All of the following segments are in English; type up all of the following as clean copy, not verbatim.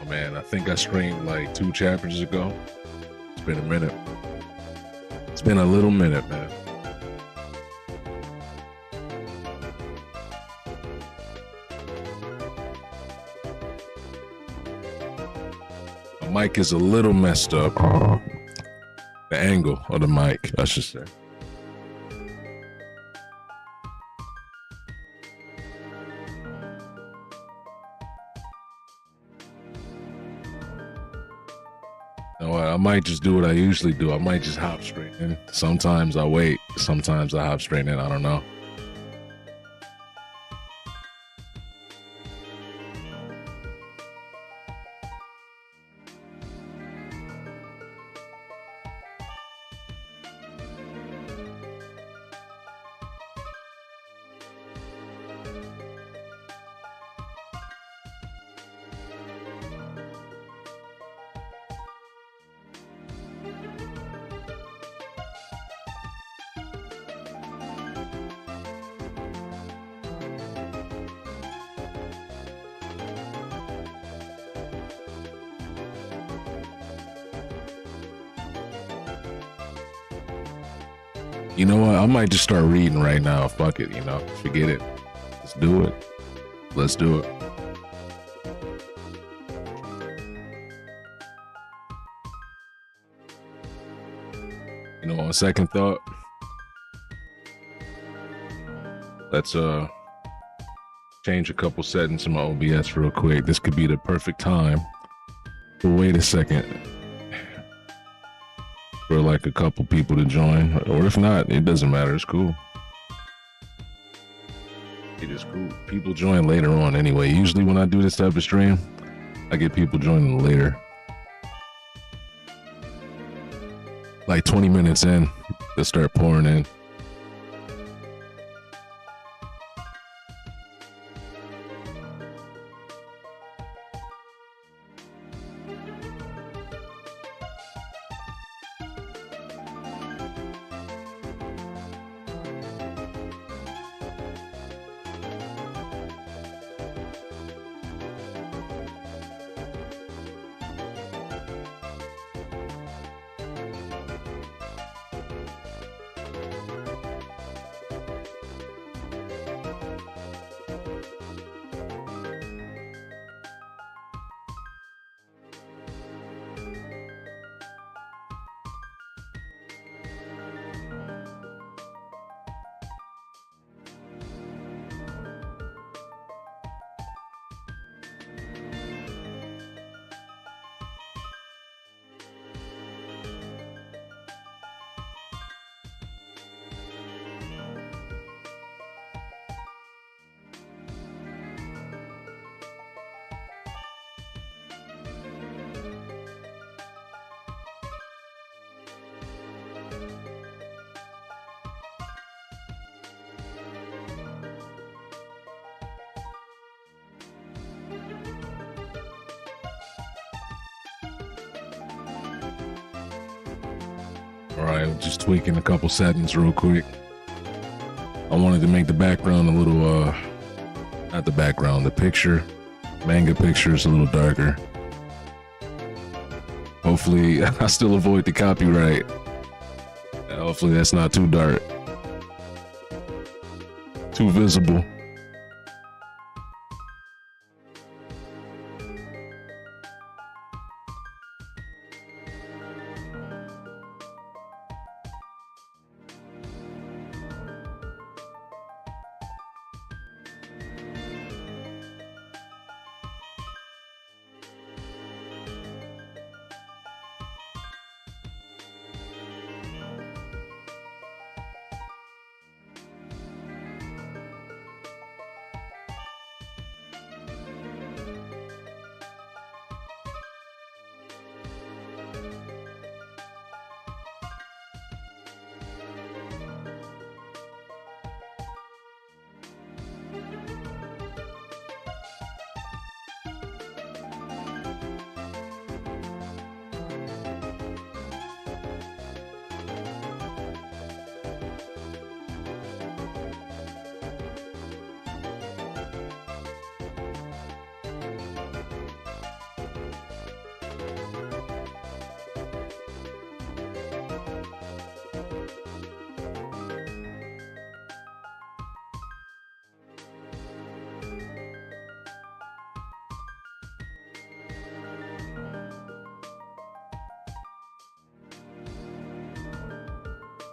man. I think I streamed like 2 chapters ago. It's been a minute. It's been a little minute, man. My mic is a little messed up. The angle of the mic, I should say. You know what, I might just do what I usually do. I might just hop straight in. Sometimes I wait. Sometimes I hop straight in. I don't know. You know what? I might just start reading right now. Fuck it, forget it. Let's do it. Let's do it. On second thought, let's change a couple settings in my OBS real quick. This could be the perfect time. But wait a second. For like a couple people to join, or if not, it doesn't matter. It's cool. It is cool. People join later on anyway. Usually when I do this type of stream, I get people joining later. Like 20 minutes in, they'll start pouring in. All right, just tweaking a couple settings real quick. I wanted to make the background a little, not the background, the picture, manga picture is a little darker. Hopefully, I still avoid the copyright. Hopefully that's not too dark, too visible.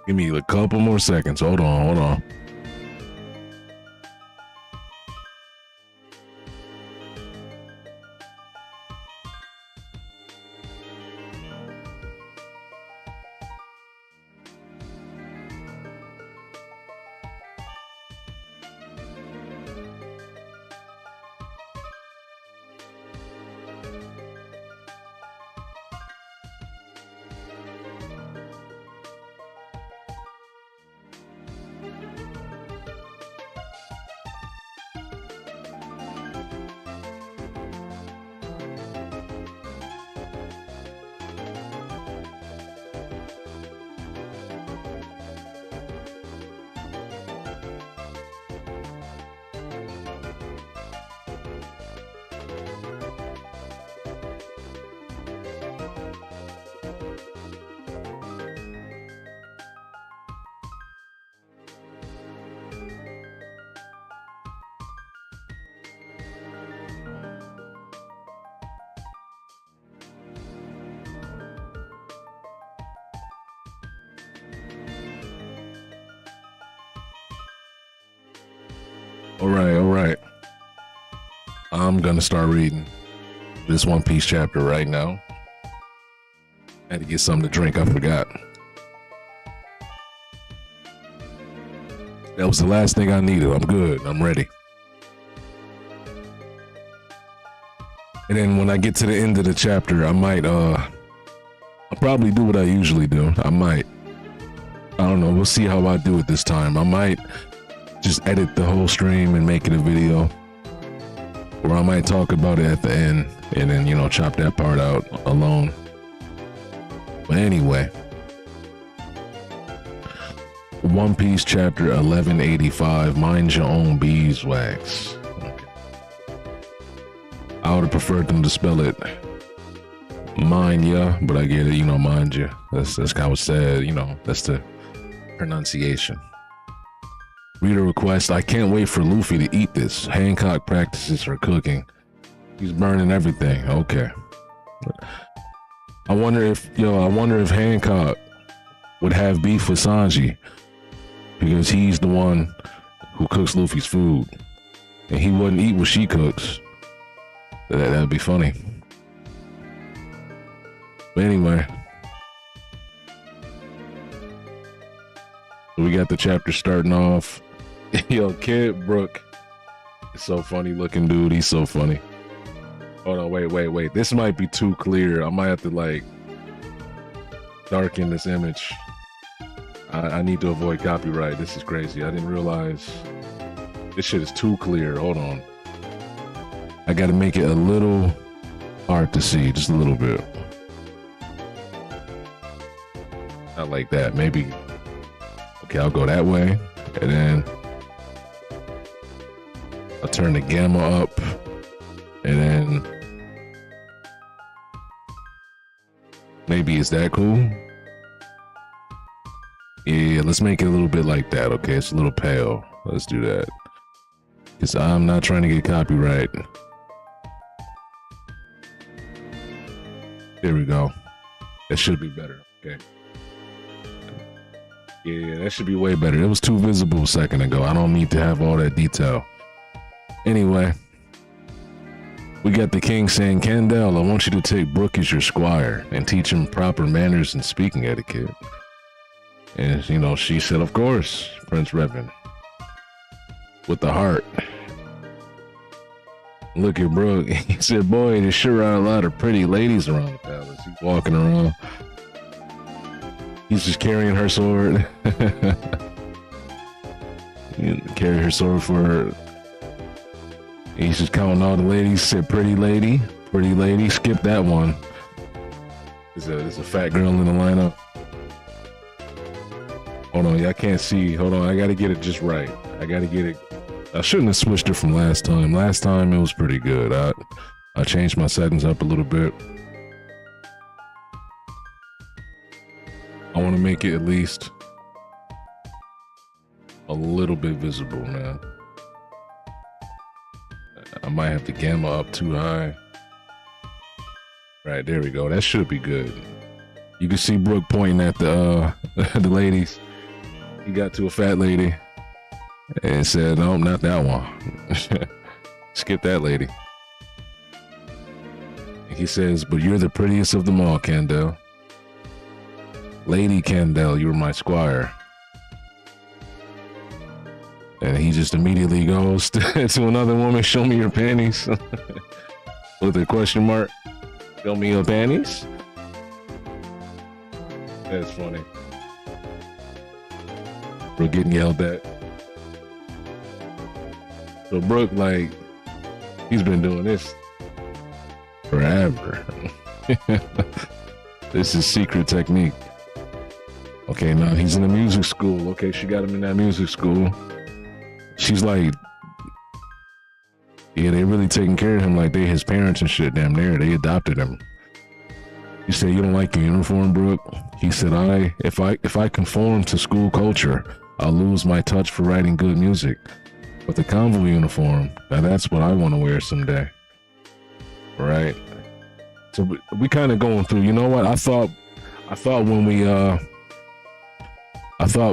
Give me a couple more seconds. Hold on, hold on. All right. I'm gonna start reading this One Piece chapter right now. Had to get something to drink, I forgot. That was the last thing I needed. I'm good, I'm ready. And then when I get to the end of the chapter, I might, I'll probably do what I usually do. I don't know, we'll see how I do it this time. I might just edit the whole stream and make it a video, or I might talk about it at the end and then, you know, chop that part out alone. But anyway, One Piece chapter 1185, mind your own beeswax. Okay. I would have preferred them to spell it mind ya, but I get it, you know, mind ya. That's how it's said, you know, that's the pronunciation. Reader request, I can't wait for Luffy to eat this. Hancock practices for cooking. He's burning everything. Okay. I wonder if Hancock would have beef with Sanji, because he's the one who cooks Luffy's food, and he wouldn't eat what she cooks. That'd be funny. But anyway, we got the chapter starting off. Yo, Kid Brook is so funny looking, dude. He's so funny. Hold on, wait. This might be too clear. I might have to like darken this image. I need to avoid copyright. This is crazy. I didn't realize this shit is too clear. Hold on. I gotta make it a little hard to see, just a little bit. Not like that, maybe. Okay, I'll go that way, and then I'll turn the gamma up, and then maybe is that cool? Yeah, let's make it a little bit like that, okay? It's a little pale. Let's do that. Because I'm not trying to get copyright. There we go. That should be better, okay? Yeah, that should be way better. It was too visible a second ago. I don't need to have all that detail. Anyway, we got the king saying, Candel, I want you to take Brook as your squire and teach him proper manners and speaking etiquette. And, you know, she said, of course, Prince Revan. With the heart. Look at Brook. He said, boy, there sure are a lot of pretty ladies around the palace. He's walking around. He's just carrying her sword. Carry her sword for her. He's just counting all the ladies. Said, pretty lady. Skip that one. There's a fat girl in the lineup. Hold on, I can't see. Hold on, I gotta get it just right. I gotta get it. I shouldn't have switched it from last time. Last time it was pretty good. I changed my settings up a little bit. I want to make it at least a little bit visible, man. I might have to gamma up too high. Right, there we go. That should be good. You can see Brooke pointing at the the ladies. He got to a fat lady and said, "No, not that one. Skip that lady." He says, "But you're the prettiest of them all, Kendall. Lady Kendall, you're my squire." And he just immediately goes to another woman, "Show me your panties." With a question mark. "Show me your panties?" That's funny. We're getting yelled at. So Brooke, like, he's been doing this forever. This is secret technique. Okay, now he's in a music school. Okay, she got him in that music school. She's like, yeah, they really taking care of him like they his parents and shit. Damn near, they adopted him. He said, "You don't like your uniform, Brooke?" He said, if I conform to school culture, I'll lose my touch for writing good music. But the convoy uniform, now that's what I want to wear someday." Right? So we kind of going through, you know what? I thought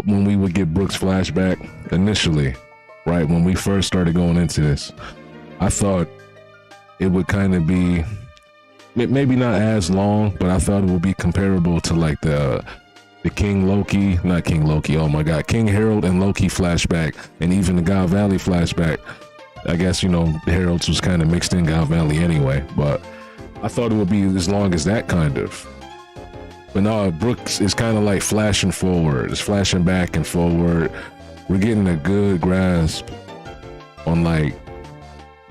when we would get Brooke's flashback initially, right, when we first started going into this, I thought it would kind of be maybe not as long, but I thought it would be comparable to like the King Harold and Loki flashback, and even the God Valley flashback. I guess, you know, Harold's was kind of mixed in God Valley anyway, but I thought it would be as long as that kind of. But no, Brooks is kind of like flashing forward. It's flashing back and forward. We're getting a good grasp on like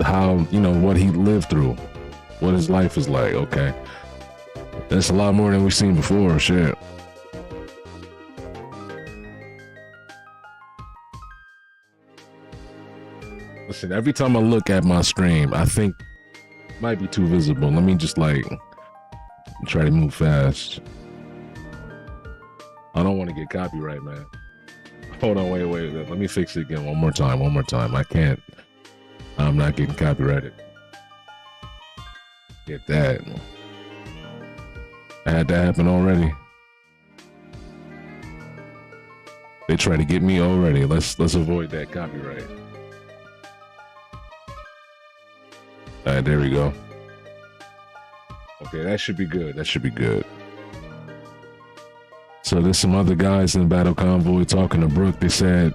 how, you know, what he lived through, what his life is like. Okay, that's a lot more than we've seen before. Shit. Listen, every time I look at my stream, I think it might be too visible. Let me just like try to move fast. I don't want to get copyright, man. Hold on, wait. Let me fix it again one more time. I can't. I'm not getting copyrighted. Get that. I had that happen already. They try to get me already. Let's avoid that copyright. All right, there we go. Okay, that should be good. So there's some other guys in the battle convoy talking to Brooke. He said,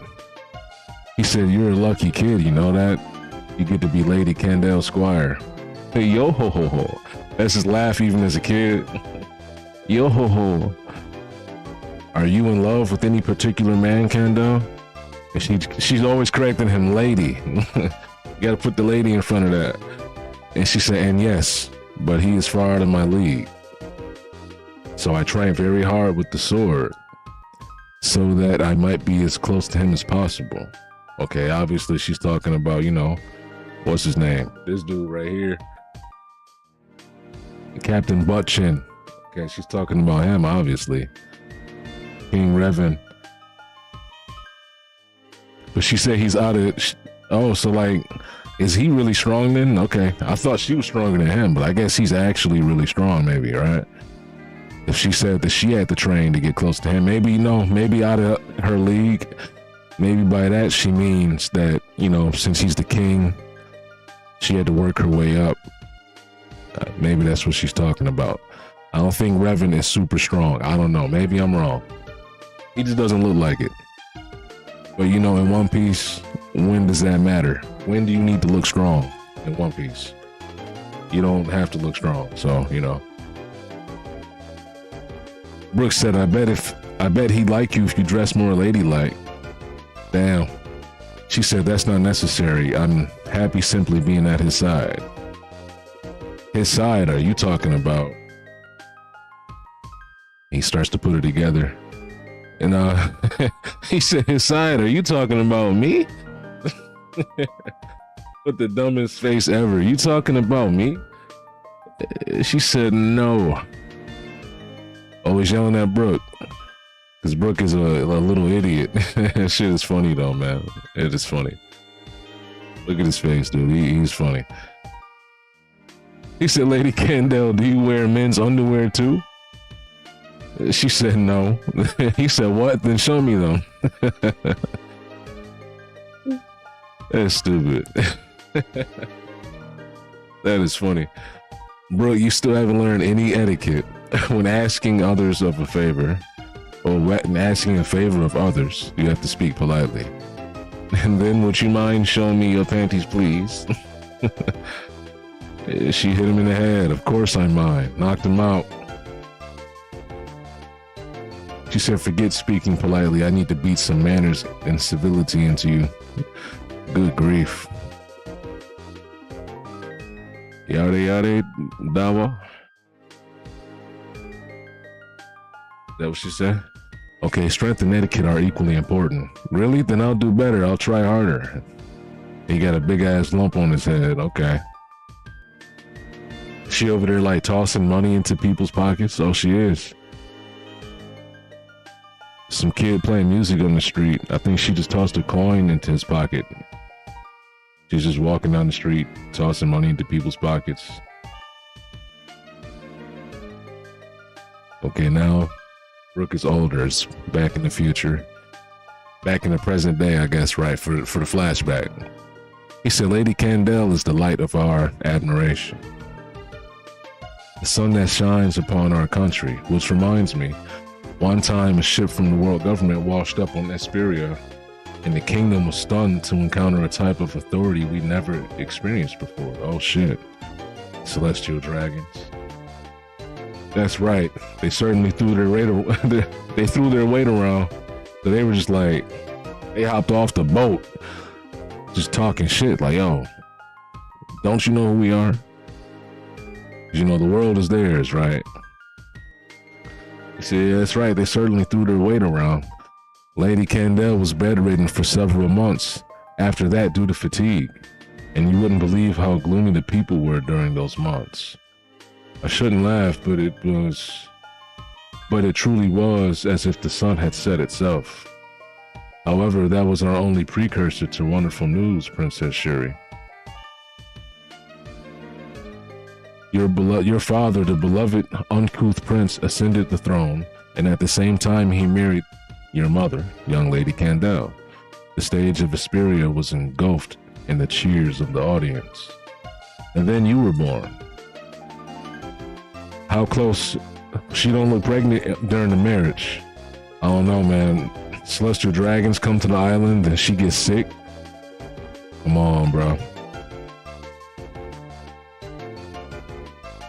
"You're a lucky kid, you know that? You get to be Lady Kendall Squire." Hey, yo ho ho ho. That's his laugh even as a kid. Yo ho ho. "Are you in love with any particular man, Kendall?" And she's always correcting him, "Lady." You gotta put the lady in front of that. And she said, "And yes, but he is far out of my league. So I train very hard with the sword so that I might be as close to him as possible." Okay, obviously she's talking about, you know, what's his name? This dude right here. Captain Buttchin. Okay, she's talking about him, obviously. King Revan. But she said he's out of... Oh, so like, is he really strong then? Okay, I thought she was stronger than him, but I guess he's actually really strong maybe, right? If she said that she had to train to get close to him, maybe, you know, maybe out of her league, maybe by that she means that, you know, since he's the king, she had to work her way up. Maybe that's what she's talking about. I don't think Revan is super strong. I don't know. Maybe I'm wrong. He just doesn't look like it. But, you know, in One Piece, when does that matter? When do you need to look strong in One Piece? You don't have to look strong. So, you know. Brooks said, I bet he'd like you if you dress more ladylike." Damn. She said, "That's not necessary. I'm happy simply being at his side." His side, are you talking about? He starts to put it together. And he said, "His side, are you talking about me?" With the dumbest face ever. "You talking about me?" She said, "No." Always yelling at Brooke. Because Brooke is a little idiot. That shit is funny though, man. It is funny. Look at his face, dude. He's funny. He said, "Lady Kendall, do you wear men's underwear too?" She said no. He said, what? Then show me them. That's stupid. That is funny. Bro, you still haven't learned any etiquette when asking others of a favor, or when asking a favor of others. You have to speak politely. And then, would you mind showing me your panties, please? She hit him in the head. Of course I mind. Knocked him out. She said, forget speaking politely. I need to beat some manners and civility into you. Good grief. Yada yada dawa. Is that what she said? Okay, strength and etiquette are equally important. Really? Then I'll do better. I'll try harder. He got a big ass lump on his head. Okay. She over there like tossing money into people's pockets? Oh, she is. Some kid playing music on the street. I think she just tossed a coin into his pocket. She's just walking down the street, tossing money into people's pockets. Okay, now Brooke is older. It's back in the future. Back in the present day, I guess, right, for the flashback. He said, Lady Candle is the light of our admiration. The sun that shines upon our country, which reminds me, one time a ship from the world government washed up on Esperia, and the kingdom was stunned to encounter a type of authority we never experienced before. Oh shit. Celestial dragons. That's right. They certainly threw their weight they threw their weight around. So they were just like, they hopped off the boat, just talking shit like, yo, don't you know who we are? 'Cause you know the world is theirs, right? He said, yeah, that's right. They certainly threw their weight around. Lady Candle was bedridden for several months after that due to fatigue, and you wouldn't believe how gloomy the people were during those months. I shouldn't laugh, but it truly was as if the sun had set itself. However, that was our only precursor to wonderful news, Princess Shuri. Your father, the beloved uncouth prince, ascended the throne, and at the same time he married your mother, young Lady Candle. The stage of Vesperia was engulfed in the cheers of the audience. And then you were born. How close? She don't look pregnant during the marriage. I don't know, man. Celestial dragons come to the island and she gets sick. Come on, bro.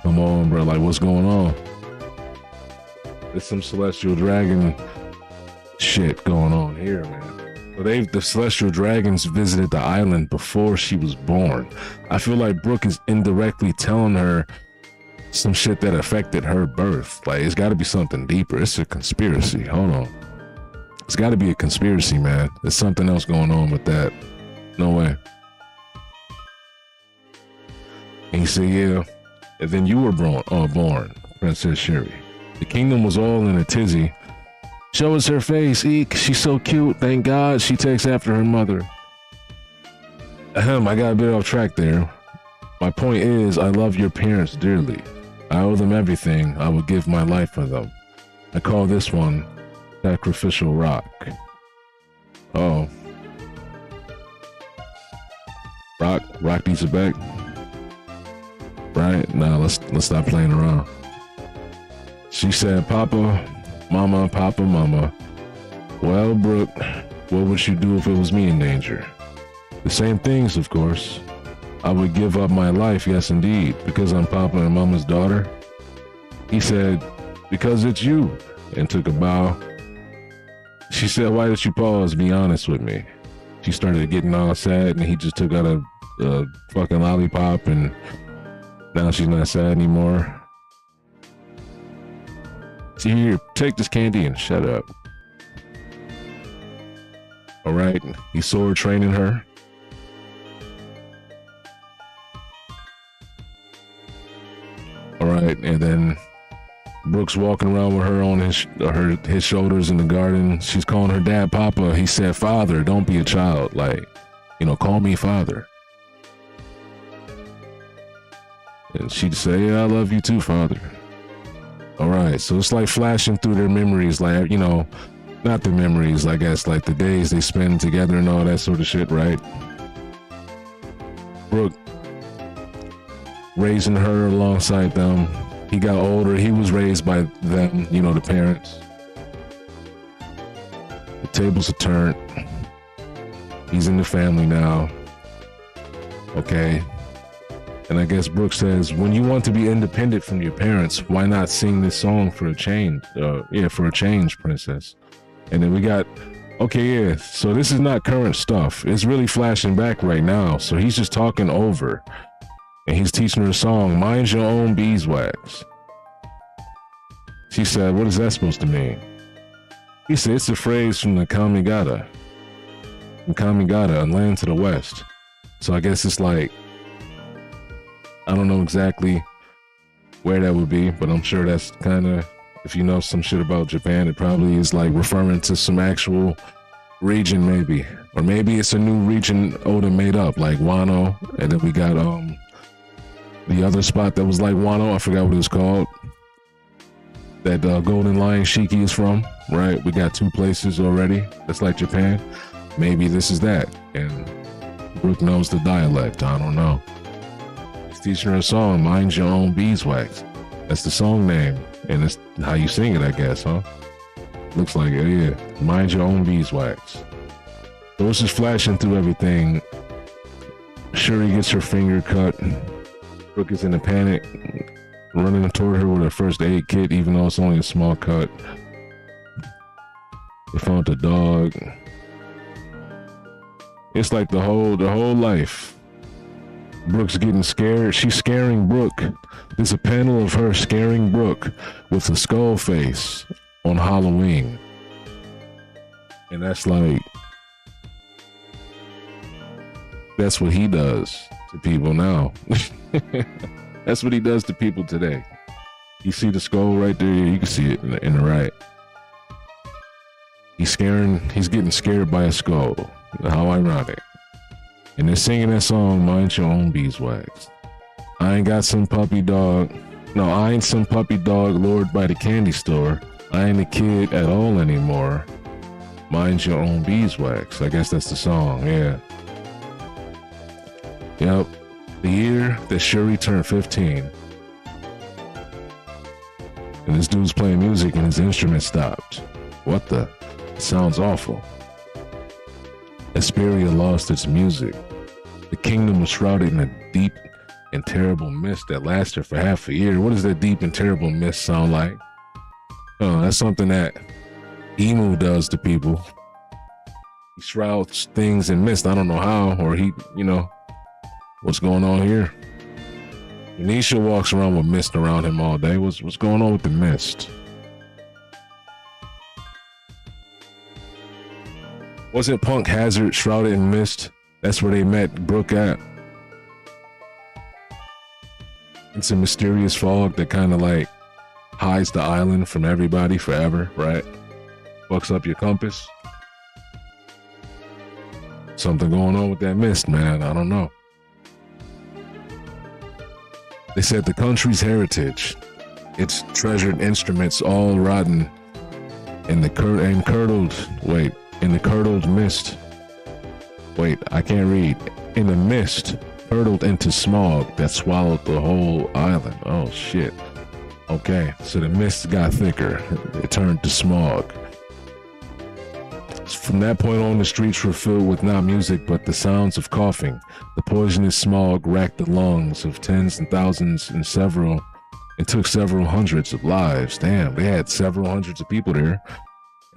Come on, bro. Like, what's going on? There's some celestial dragon shit going on here, man. But the celestial dragons visited the island before she was born. I feel like Brooke is indirectly telling her some shit that affected her birth. Like, it's got to be something deeper. It's a conspiracy. Hold on. It's got to be a conspiracy, man. There's something else going on with that. No way. And he said, yeah. And then you were born, Princess Shuri. The kingdom was all in a tizzy. Show us her face, eek. She's so cute. Thank God she takes after her mother. Ahem, I got a bit off track there. My point is, I love your parents dearly. I owe them everything. I would give my life for them. I call this one Sacrificial Rock. Oh. Rock needs a back. Right? Now let's stop playing around. She said, Papa, Mama, Papa, Mama. Well, Brooke, what would you do if it was me in danger? The same things, of course. I would give up my life, yes indeed, because I'm Papa and Mama's daughter. He said, because it's you, and took a bow. She said, why did you pause? Be honest with me. She started getting all sad, and he just took out a fucking lollipop, and now she's not sad anymore. See, here, take this candy and shut up. All right, he saw her training her. All right, and then Brooke's walking around with her on his shoulders in the garden. She's calling her dad Papa. He said, Father, don't be a child. Like, call me Father. And she'd say, yeah, I love you too, Father. All right, so it's like flashing through their memories, like, you know, not the memories, I guess, like the days they spend together and all that sort of shit, right? Brooke raising her alongside them. He got older. He was raised by them, you know, the parents. The tables are turned. He's in the family now. Okay. And I guess Brooke says, when you want to be independent from your parents, why not sing this song for a change? For a change, princess. And then we got, okay, yeah, so this is not current stuff. It's really flashing back right now. So he's just talking over. And he's teaching her a song, Mind Your Own Beeswax. She said, what is that supposed to mean? He said, it's a phrase from the Kamigata. From Kamigata, a land to the west. So I guess it's like, I don't know exactly where that would be, but I'm sure that's kind of, if you know some shit about Japan, it probably is like referring to some actual region maybe. Or maybe it's a new region Oda made up, like Wano. And then we got the other spot that was like Wano, I forgot what it was called. That Golden Lion Shiki is from, right? We got two places already. That's like Japan. Maybe this is that. And Brooke knows the dialect. I don't know. He's teaching her a song, Mind Your Own Beeswax. That's the song name. And that's how you sing it, I guess, huh? Looks like it, yeah. Mind Your Own Beeswax. So it's just flashing through everything. Shuri gets her finger cut. Brooke is in a panic, running toward her with her first aid kit, even though it's only a small cut. They found the dog. It's like the whole life. Brooke's getting scared. She's scaring Brooke. There's a panel of her scaring Brooke with a skull face on Halloween. And that's like, that's what he does to people now. That's what he does to people today. You see the skull right there? You can see it in the right. He's getting scared by a skull. How ironic. And they're singing that song, Mind Your Own Beeswax. I ain't got some puppy dog. No, I ain't some puppy dog lured by the candy store. I ain't a kid at all anymore. Mind Your Own Beeswax. I guess that's the song, yeah. Yep. The year that Shuri turned 15. And this dude's playing music and his instrument stopped. What the? It sounds awful. Esperia lost its music. The kingdom was shrouded in a deep and terrible mist that lasted for half a year. What does that deep and terrible mist sound like? Oh, that's something that Emu does to people. He shrouds things in mist. I don't know how, or he, you know, what's going on here? Nisha walks around with mist around him all day. What's going on with the mist? Wasn't Punk Hazard shrouded in mist? That's where they met Brooke at. It's a mysterious fog that kind of like hides the island from everybody forever, right? Fucks up your compass. Something going on with that mist, man. I don't know. They said the country's heritage, its treasured instruments all rotten in the curdled mist. Wait, I can't read. In the mist, curdled into smog that swallowed the whole island. Oh shit. Okay, so the mist got thicker. It turned to smog. From that point on, the streets were filled with not music, but the sounds of coughing. The poisonous smog racked the lungs of tens and thousands and took several hundreds of lives. Damn, they had several hundreds of people there,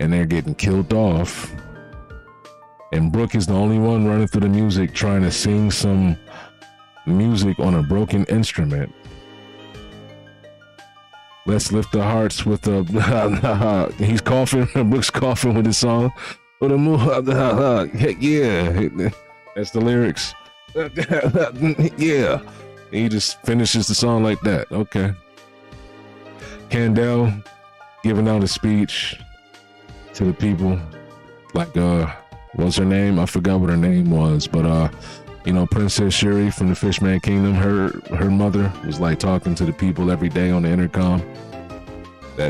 and they're getting killed off. And Brooke is the only one running through the music, trying to sing some music on a broken instrument. Let's lift our hearts with a... He's coughing, Brooke's coughing with his song. Yeah, that's the lyrics. Yeah. He just finishes the song like that. Okay. Candle giving out a speech to the people. Like, what's her name? I forgot what her name was, but you know, Princess Shuri from the Fishman Kingdom, her mother was like talking to the people every day on the intercom.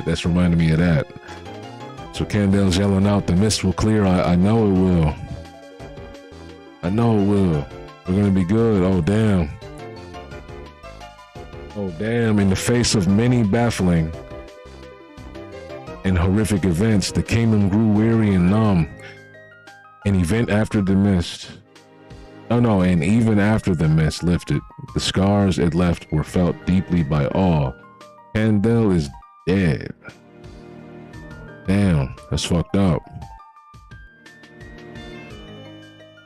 That's reminding me of that. So Candel's yelling out, the mist will clear. I know it will. I know it will. We're gonna be good. Oh damn. Oh damn. In the face of many baffling and horrific events, the kingdom grew weary and numb. An event after the mist. Oh no, and even after the mist lifted, the scars it left were felt deeply by all. Candel is dead. Damn, that's fucked up.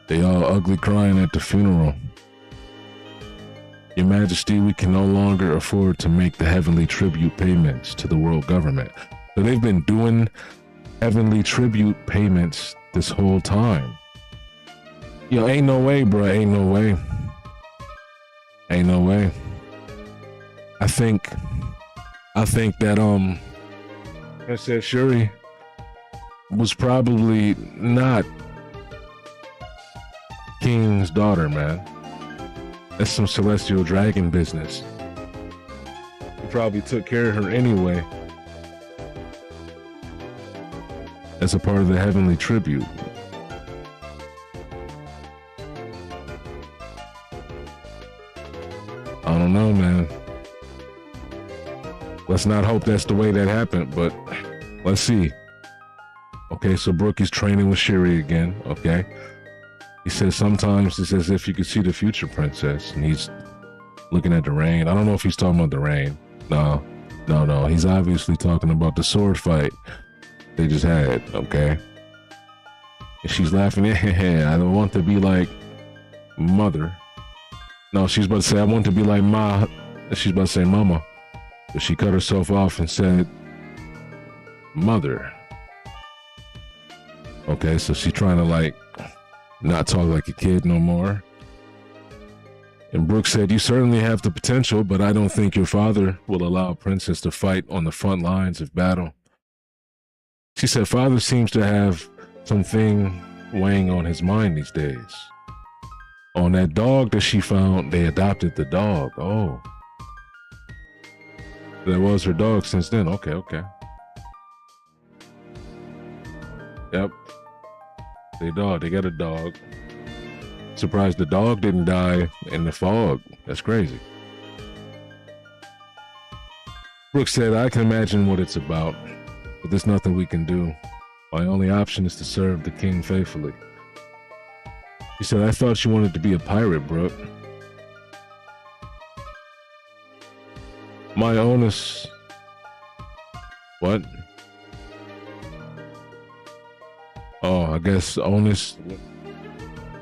They all ugly crying at the funeral. Your Majesty, we can no longer afford to make the heavenly tribute payments to the world government. So they've been doing heavenly tribute payments this whole time. Yo, ain't no way, bro. Ain't no way. Ain't no way. I think that Princess Shuri was probably not King's daughter, man. That's some celestial dragon business. He probably took care of her anyway as a part of the heavenly tribute. I don't know, man. Let's not hope that's the way that happened, but let's see. Okay, so Brook is training with Shuri again, okay? He says sometimes it's as if you could see the future, princess, and he's looking at the rain. I don't know if he's talking about the rain. No. He's obviously talking about the sword fight they just had, okay? And she's laughing, I don't want to be like mother. No, she's about to say, I want to be like Ma. She's about to say mama. But she cut herself off and said, mother. Okay, so she's trying to like not talk like a kid no more. And Brooke said, you certainly have the potential, but I don't think your father will allow a princess to fight on the front lines of battle. She said, father seems to have something weighing on his mind these days. On that dog that she found, they adopted the dog. Oh. That was her dog since then. Okay. Yep. They got a dog. Surprised the dog didn't die in the fog. That's crazy. Brooke said, I can imagine what it's about, but there's nothing we can do. My only option is to serve the king faithfully. He said, I thought you wanted to be a pirate, Brooke. My onus... What? Oh, I guess onus...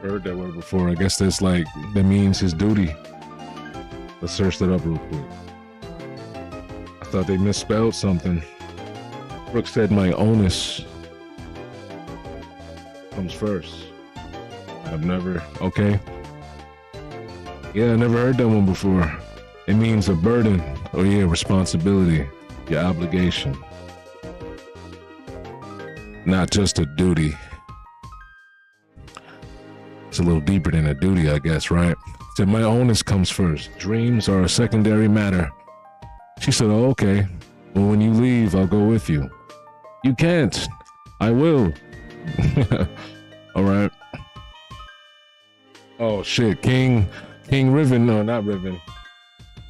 Heard that word before. I guess that's like, that means his duty. Let's search that up real quick. I thought they misspelled something. Brooke said my onus comes first. I've never, okay. Yeah, I never heard that one before. It means a burden, or yeah, responsibility, your obligation. Not just a duty. It's a little deeper than a duty, I guess, right? Said my onus comes first. Dreams are a secondary matter. She said, oh, okay. Well, when you leave, I'll go with you. You can't. I will. All right. Oh, shit. King Riven. No, not Riven.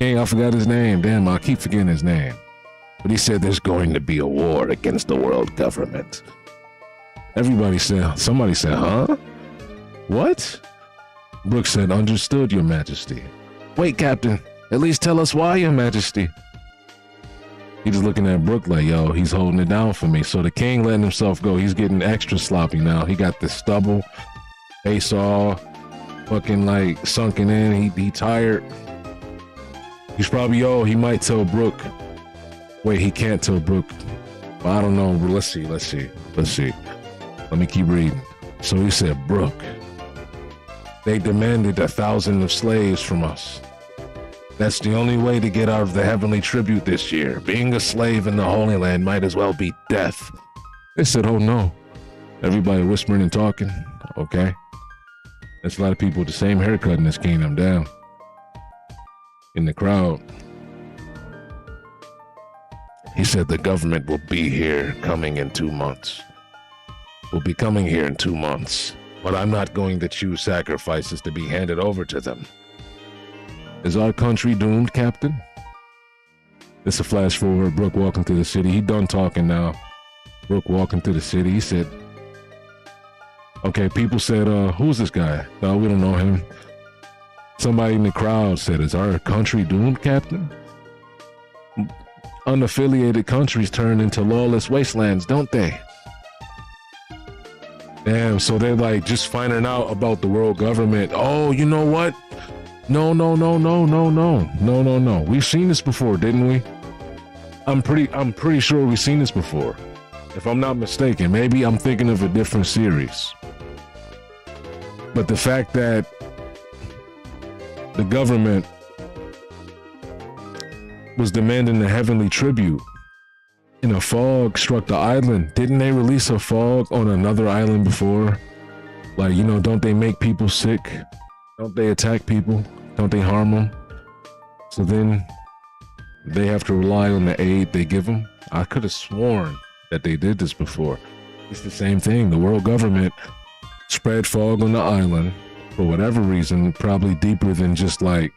King, I forgot his name. Damn, I keep forgetting his name. But he said there's going to be a war against the world government. Somebody said, huh? What? Brooke said, understood, Your Majesty. Wait, Captain. At least tell us why, Your Majesty. He's just looking at Brooke like, yo, he's holding it down for me. So the king letting himself go. He's getting extra sloppy now. He got the stubble, face all fucking like sunken in. He tired. He's probably, he might tell Brooke. Wait, he can't tell Brooke. Well, I don't know. Let's see. Let me keep reading. So he said, Brooke, they demanded 1,000 of slaves from us. That's the only way to get out of the heavenly tribute this year. Being a slave in the Holy Land might as well be death. They said, oh no. Everybody whispering and talking. Okay. There's a lot of people with the same haircut in this kingdom down in the crowd. He said the government will be here coming in 2 months. Will be coming here in 2 months. But I'm not going to choose sacrifices to be handed over to them. Is our country doomed, Captain? This is a flash forward. Brooke walking through the city. He done talking now. Brooke walking through the city. He said, okay, people said, who's this guy? No, we don't know him. Somebody in the crowd said, is our country doomed, Captain? Unaffiliated countries turn into lawless wastelands, don't they? Damn, so they're like just finding out about the world government. Oh, you know what? No. We've seen this before, didn't we? I'm pretty sure we've seen this before. If I'm not mistaken, maybe I'm thinking of a different series. But the fact that the government was demanding the heavenly tribute and a fog struck the island. Didn't they release a fog on another island before? Like, you know, don't they make people sick? Don't they attack people? Don't they harm them? So then they have to rely on the aid they give them. I could have sworn that they did this before. It's the same thing. The world government spread fog on the island for whatever reason, probably deeper than just like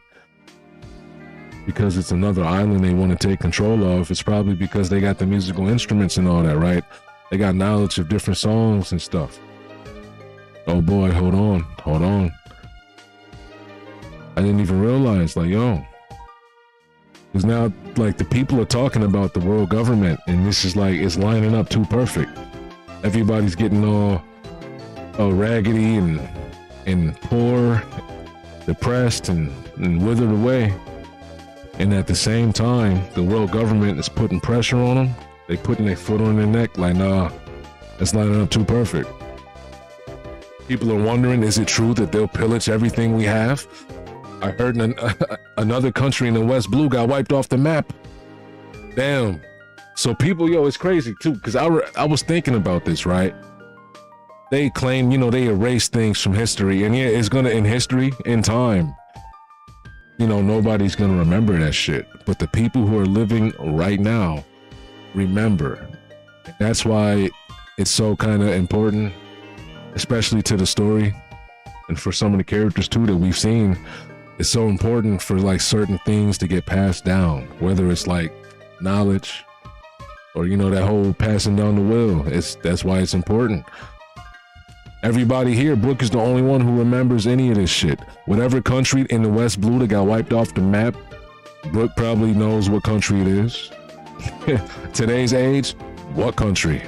because it's another island they want to take control of. It's probably because they got the musical instruments and all that, right? They got knowledge of different songs and stuff. Oh boy, hold on. I didn't even realize, like, yo, because now, like, the people are talking about the world government, and this is like, it's lining up too perfect. Everybody's getting all raggedy and poor, depressed, and withered away. And at the same time, the world government is putting pressure on them. They putting their foot on their neck, like, nah, that's lining up too perfect. People are wondering, is it true that they'll pillage everything we have? I heard another country in the West Blue got wiped off the map. Damn. So people, yo, it's crazy too, because I was thinking about this, right? They claim, you know, they erase things from history, and yeah, it's gonna, in history, in time, you know, nobody's gonna remember that shit. But the people who are living right now remember. That's why it's so kind of important, especially to the story and for some of the characters too that we've seen. It's so important for like certain things to get passed down, whether it's like knowledge or, you know, that whole passing down the will. That's why it's important. Everybody here, Brooke is the only one who remembers any of this shit. Whatever country in the West Blue that got wiped off the map, Brooke probably knows what country it is. Today's age, what country?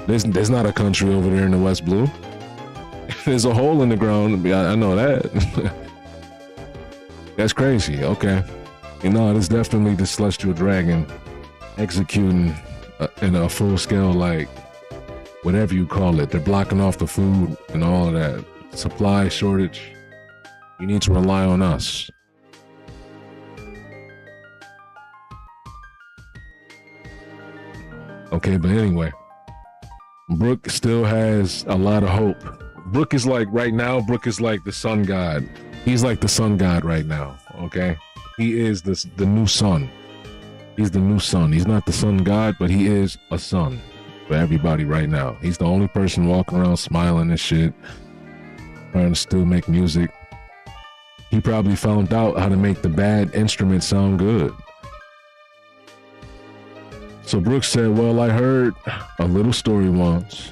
There's not a country over there in the West Blue. There's a hole in the ground. I know that. That's crazy. Okay. You know, it's definitely the celestial dragon executing in a full scale, like, whatever you call it. They're blocking off the food and all of that. Supply shortage. You need to rely on us. Okay, but anyway, Brooke still has a lot of hope. Brooke is like, right now, Brooke is like the sun god. He's like the sun god right now, okay? He is the new sun. He's the new sun. He's not the sun god, but he is a sun for everybody right now. He's the only person walking around smiling and shit, trying to still make music. He probably found out how to make the bad instruments sound good. So Brooke said, well, I heard a little story once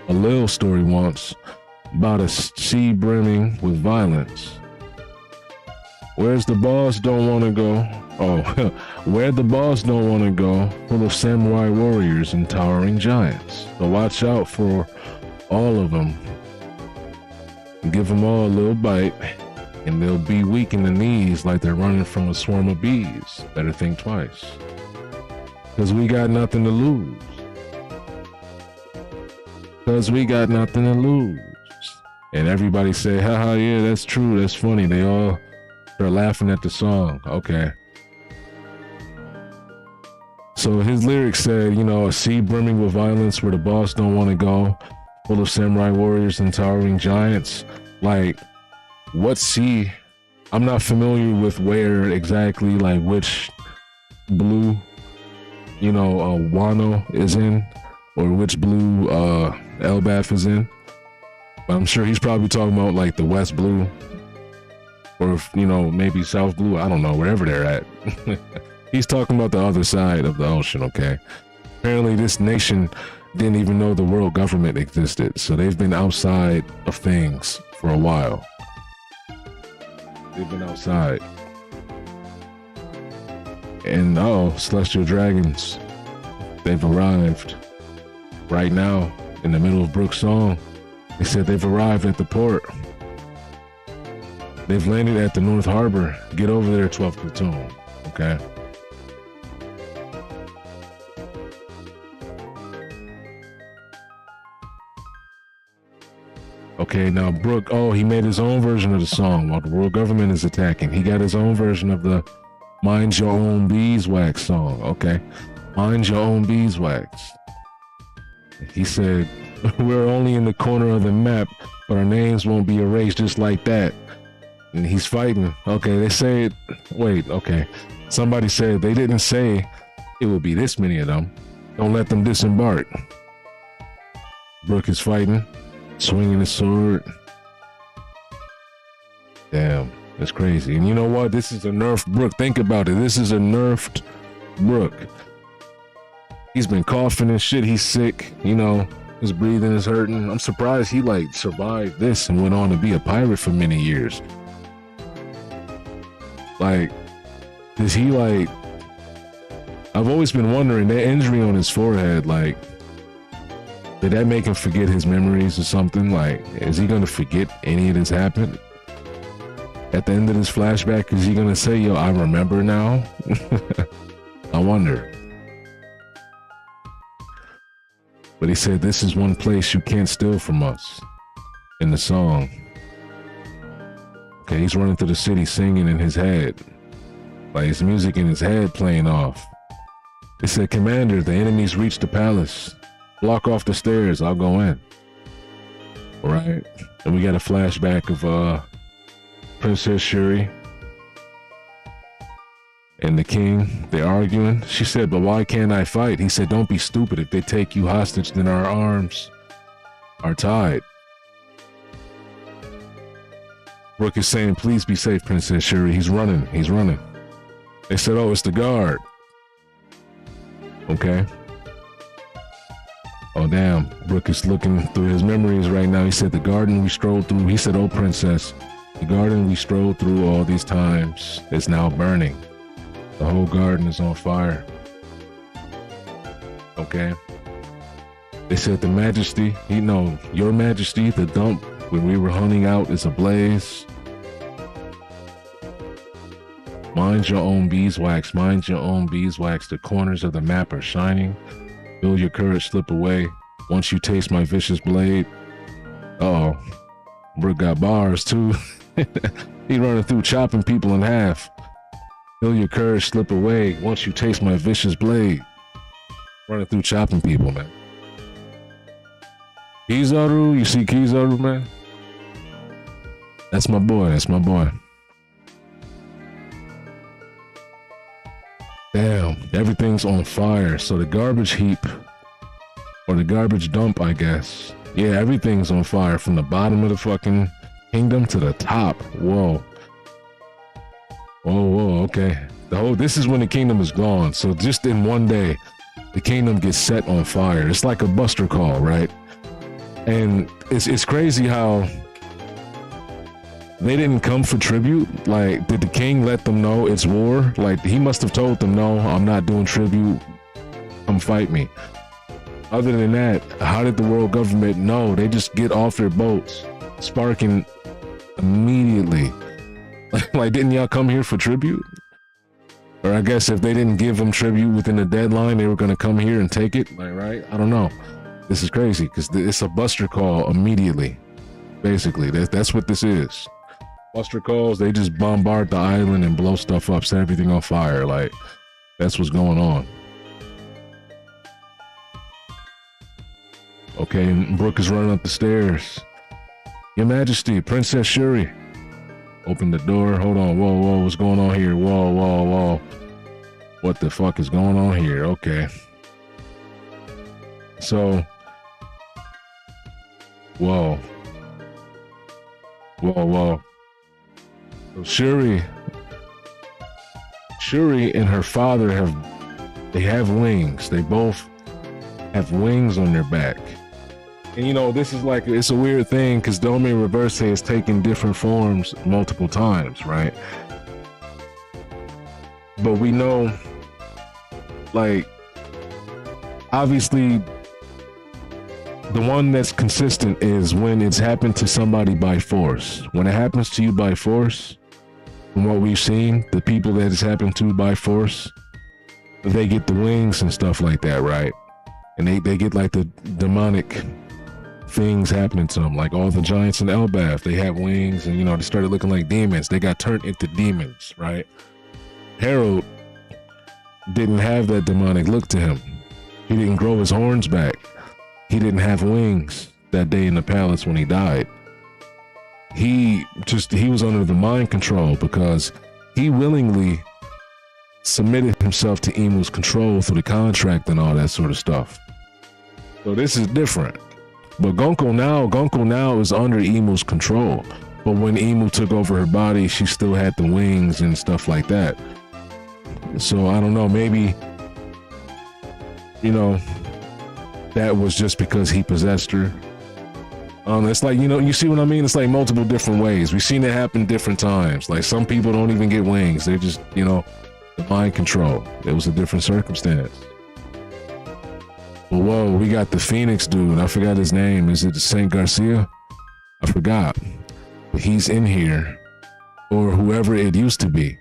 about a sea brimming with violence. Where's the boss don't want to go? Oh, where the boss don't want to go, full of samurai warriors and towering giants. So watch out for all of them. Give them all a little bite, and they'll be weak in the knees like they're running from a swarm of bees. Better think twice. Because we got nothing to lose. And everybody say, haha, yeah, that's true, that's funny. They all are laughing at the song. Okay. So his lyrics said, you know, a sea brimming with violence where the boss don't want to go, full of samurai warriors and towering giants. Like, what sea? I'm not familiar with where exactly, like which blue Wano is in, or which blue Elbaf is in. But I'm sure he's probably talking about like the West Blue, or maybe South Blue. I don't know, wherever they're at. He's talking about the other side of the ocean. Okay. Apparently, this nation didn't even know the world government existed, so they've been outside of things for a while. They've been outside. And celestial dragons, they've arrived right now in the middle of Brooke's song. They said they've arrived at the port. They've landed at the North Harbor. Get over there, 12th Platoon. Okay. Okay, now Brooke, he made his own version of the song while the world government is attacking. He got his own version of the Mind Your Own Beeswax song, okay? Mind Your Own Beeswax. He said, we're only in the corner of the map, but our names won't be erased just like that. And he's fighting. Okay, they say it. Wait, okay. Somebody said they didn't say it would be this many of them. Don't let them disembark. Brooke is fighting, swinging his sword. Damn, that's crazy. And you know what? This is a nerfed Brooke. Think about it. This is a nerfed Brooke. He's been coughing and shit. He's sick. His breathing is hurting. I'm surprised he survived this and went on to be a pirate for many years. Is he I've always been wondering, that injury on his forehead, did that make him forget his memories or something? Is he gonna forget any of this happened? At the end of this flashback, is he gonna say, yo, I remember now? I wonder. But he said, this is one place you can't steal from us, in the song. Okay, he's running through the city singing in his head. His music in his head playing off. They said, Commander, the enemies reached the palace. Block off the stairs, I'll go in. All right. And we got a flashback of Princess Shuri and the king. They're arguing. She said, but why can't I fight? He said, don't be stupid. If they take you hostage, then our arms are tied. Brooke is saying, please be safe, Princess Shuri. He's running. He's running. They said, oh, it's the guard. Okay. Oh, damn. Brooke is looking through his memories right now. He said, the garden we strolled through. He said, oh, princess, the garden we strolled through all these times is now burning. The whole garden is on fire. Okay. They said, the majesty, your majesty, the dump when we were hunting out is ablaze. Mind your own beeswax, mind your own beeswax. The corners of the map are shining. Feel your courage slip away once you taste my vicious blade. Uh-oh. Brooke got bars too. He running through chopping people in half. Feel your courage slip away once you taste my vicious blade. Running through chopping people, man. Kizaru, you see Kizaru, man? That's my boy, that's my boy. Damn, everything's on fire. So the garbage heap, or the garbage dump, I guess. Yeah, everything's on fire from the bottom of the fucking kingdom to the top. Whoa. Whoa, okay. This is when the kingdom is gone. So just in one day, the kingdom gets set on fire. It's like a buster call, right? And it's crazy how they didn't come for tribute. Did the king let them know it's war? He must have told them, no, I'm not doing tribute. Come fight me. Other than that, how did the world government know? They just get off their boats, sparking immediately. Didn't y'all come here for tribute? Or I guess if they didn't give them tribute within the deadline, they were going to come here and take it? Right? I don't know. This is crazy because it's a buster call immediately. Basically, that's what this is. Buster calls, they just bombard the island and blow stuff up, set everything on fire. That's what's going on. Okay, and Brooke is running up the stairs. Your Majesty, Princess Shuri. Open the door. Hold on. Whoa, what's going on here? Whoa. What the fuck is going on here? Okay. So, whoa. Whoa. So Shuri and her father have wings. They both have wings on their back. And you know, this is like, it's a weird thing because Dome Reverse has taken different forms multiple times, right? But we know, like, obviously, the one that's consistent is when it's happened to somebody by force. When it happens to you by force, from what we've seen, the people that it's happened to by force, they get the wings and stuff like that, right? And they get like the demonic things happening to them. Like all the giants in Elbath, they have wings and, you know, they started looking like demons. They got turned into demons, right? Harold didn't have that demonic look to him. He didn't grow his horns back. He didn't have wings that day in the palace when he died. He was under the mind control because he willingly submitted himself to Emu's control through the contract and all that sort of stuff. So this is different. But Gonko now is under Emu's control. But when Emu took over her body, she still had the wings and stuff like that. So I don't know, maybe, you know, that was just because he possessed her. It's like, you know, you see what I mean? It's like multiple different ways. We've seen it happen different times. Like some people don't even get wings. They just, you know, the mind control. It was a different circumstance. But whoa, we got the Phoenix dude. I forgot his name. Is it Saint Garcia? I forgot. But he's in here. Or whoever it used to be.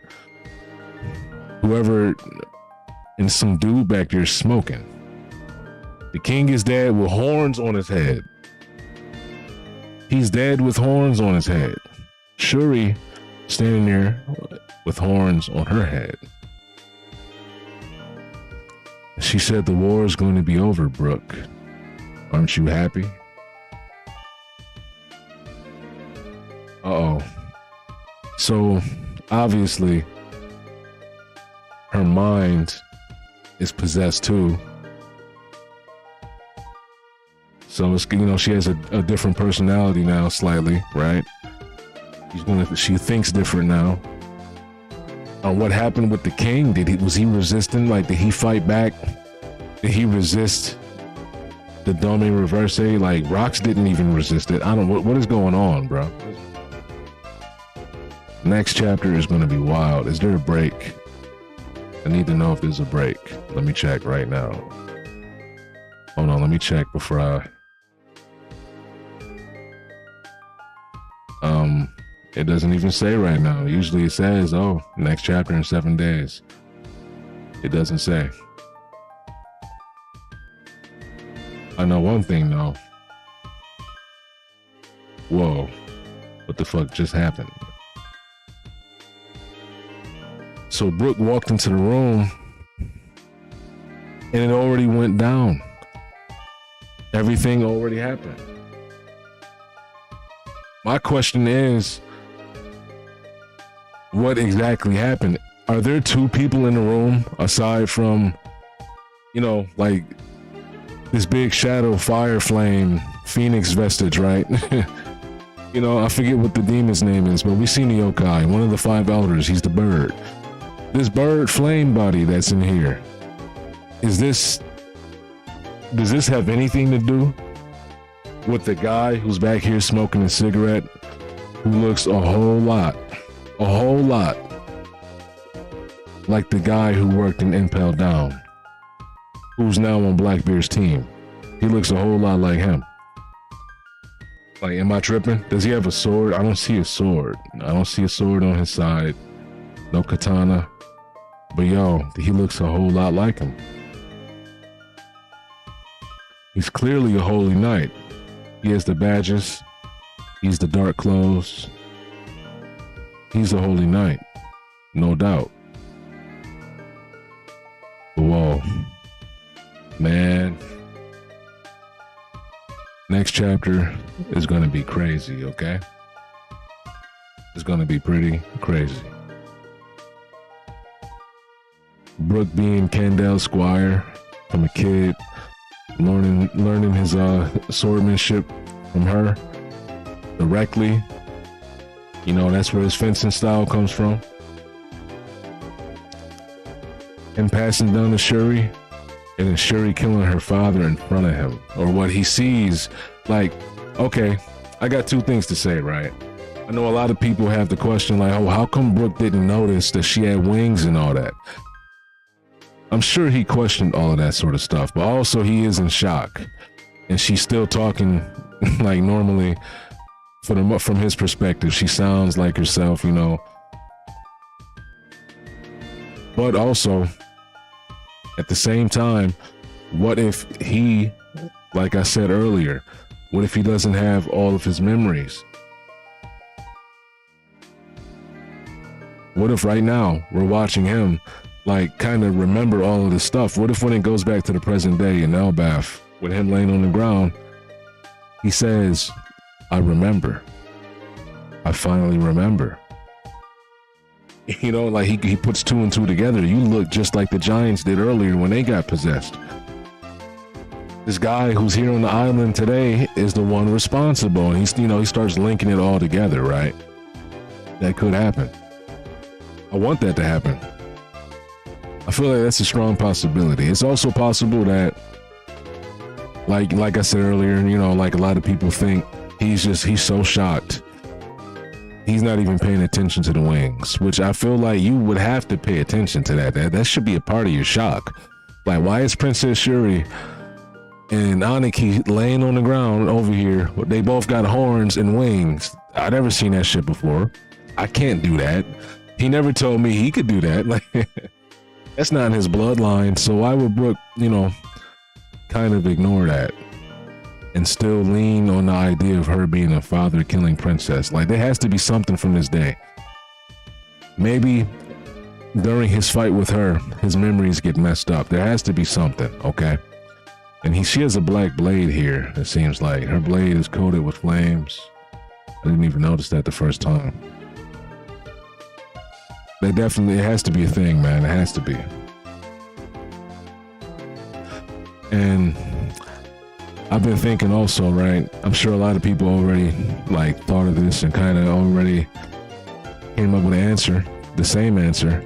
Whoever, and some dude back there smoking. The king is dead with horns on his head. He's dead with horns on his head. Shuri standing there with horns on her head. She said the war is going to be over, Brooke. Aren't you happy? Uh-oh. So, obviously, her mind is possessed too. So it's, you know, she has a different personality now, slightly, right? She thinks different now. What happened with the king? Was he resisting? Like, did he fight back? Did he resist the Dome Reverse? Like, Rox didn't even resist it. I don't know. What is going on, bro? Next chapter is going to be wild. Is there a break? I need to know if there's a break. Let me check right now. Hold on, let me check before I... It doesn't even say right now. Usually it says, oh, next chapter in 7 days. It doesn't say. I know one thing though. Whoa, what the fuck just happened? So Brooke walked into the room and it already went down. Everything already happened. My question is, what exactly happened? Are there two people in the room aside from, you know, like this big shadow, fire flame, phoenix vestige, right? You know, I forget what the demon's name is, but we've seen the yokai, one of the 5 elders. He's the bird. This bird flame body that's in here, does this have anything to do with the guy who's back here smoking a cigarette, who looks a whole lot like the guy who worked in Impel Down, who's now on Blackbeard's team? He looks a whole lot like him. Like, am I tripping? Does he have a sword? I don't see a sword. I don't see a sword on his side. No katana. But yo, he looks a whole lot like him. He's clearly a holy knight. He has the badges. He's the dark clothes. He's a holy knight, no doubt. Whoa, man. Next chapter is going to be crazy, okay? It's going to be pretty crazy. Brooke being Candel's squire from a kid, learning his swordsmanship from her directly. You know, that's where his fencing style comes from. And passing down to Shuri, and then Shuri killing her father in front of him, or what he sees. Like, okay, I got two things to say, right? I know a lot of people have the question like, oh, how come Brooke didn't notice that she had wings and all that? I'm sure he questioned all of that sort of stuff, but also he is in shock, and she's still talking like normally. From his perspective, she sounds like herself, you know. But also, at the same time, what if he, like I said earlier, what if he doesn't have all of his memories? What if right now we're watching him like kind of remember all of this stuff? What if when it goes back to the present day in Elbath with him laying on the ground, he says, I remember. I finally remember. You know, like he puts two and two together. You look just like the Giants did earlier when they got possessed. This guy who's here on the island today is the one responsible. And he starts linking it all together, right? That could happen. I want that to happen. I feel like that's a strong possibility. It's also possible that, like I said earlier, you know, like a lot of people think, he's so shocked. He's not even paying attention to the wings, which I feel like you would have to pay attention to that. That should be a part of your shock. Like, why is Princess Shuri and Aniki laying on the ground over here? They both got horns and wings. I've never seen that shit before. I can't do that. He never told me he could do that. Like, that's not in his bloodline. So why would Brooke, you know, kind of ignore that and still lean on the idea of her being a father-killing princess? Like, there has to be something from this day. Maybe during his fight with her, his memories get messed up. There has to be something, okay? And she has a black blade here, it seems like. Her blade is coated with flames. I didn't even notice that the first time. It has to be a thing, man. It has to be. And I've been thinking also, right? I'm sure a lot of people already like thought of this and kind of already came up with an answer, the same answer.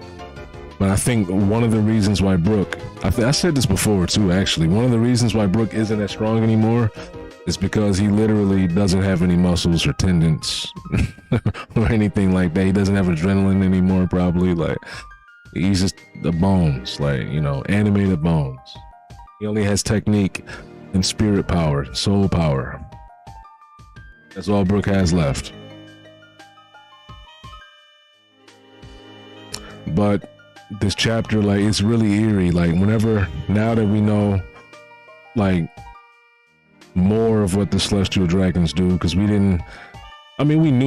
But I think one of the reasons why Brooke, I said this before too, actually, one of the reasons why Brooke isn't as strong anymore is because he literally doesn't have any muscles or tendons or anything like that. He doesn't have adrenaline anymore, probably. Like, he's just the bones, like, you know, animated bones. He only has technique and spirit power, soul power. That's all Brooke has left. But this chapter, like, it's really eerie. Like, now that we know, like, more of what the Celestial Dragons do, because we knew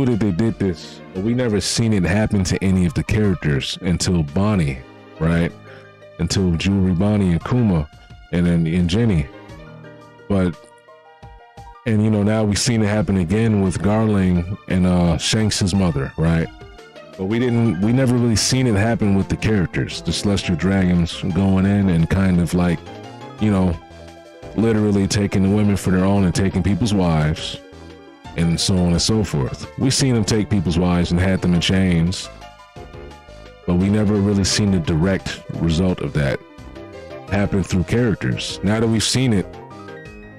that they did this, but we never seen it happen to any of the characters until Bonnie, right? Until Jewelry Bonnie and Kuma, and Jenny. And you know, now we've seen it happen again with Garling and Shanks' mother, right? But we never really seen it happen with the characters, the Celestial Dragons going in and kind of like, you know, literally taking the women for their own and taking people's wives and so on and so forth. We've seen them take people's wives and had them in chains, but we never really seen the direct result of that happen through characters. Now that we've seen it,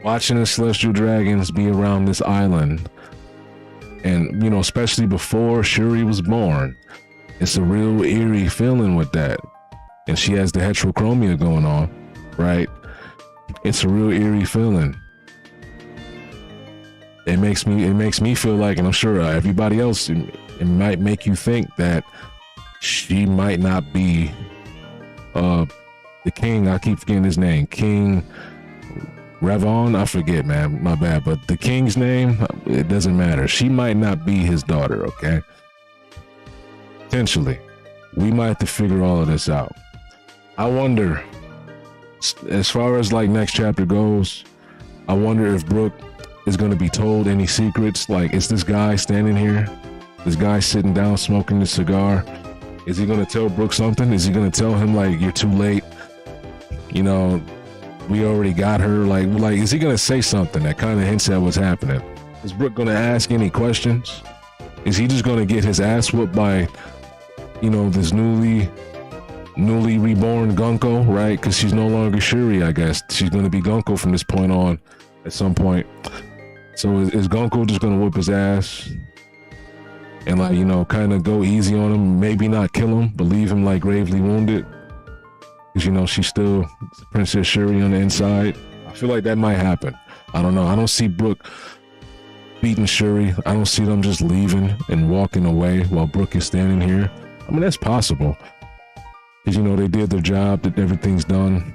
watching the Celestial Dragons be around this island, and you know, especially before Shuri was born, it's a real eerie feeling with that. And she has the heterochromia going on, right? It's a real eerie feeling. It makes me feel like, and I'm sure everybody else, it might make you think that she might not be the king. I keep forgetting his name, King Revon. I forget, man, my bad. But the king's name, it doesn't matter. She might not be his daughter, okay? Potentially. We might have to figure all of this out. I wonder, as far as like next chapter goes, I wonder if Brooke is going to be told any secrets. Like, is this guy standing here, this guy sitting down smoking the cigar, Is he gonna tell Brooke something? Is he gonna tell him like, you're too late? You know, we already got her. Like, is he gonna say something that kind of hints at what's happening? Is Brooke gonna ask any questions? Is he just gonna get his ass whooped by, you know, this newly reborn Gunko, right? Because she's no longer Shuri, I guess. She's gonna be Gunko from this point on at some point. So is Gunko just gonna whoop his ass and, like, you know, kind of go easy on him, maybe not kill him, but leave him like gravely wounded? Because, you know, she's still Princess Shuri on the inside. I feel like that might happen. I don't know. I don't see Brooke beating Shuri. I don't see them just leaving and walking away while Brooke is standing here. I mean, that's possible. Because, you know, they did their job, that everything's done.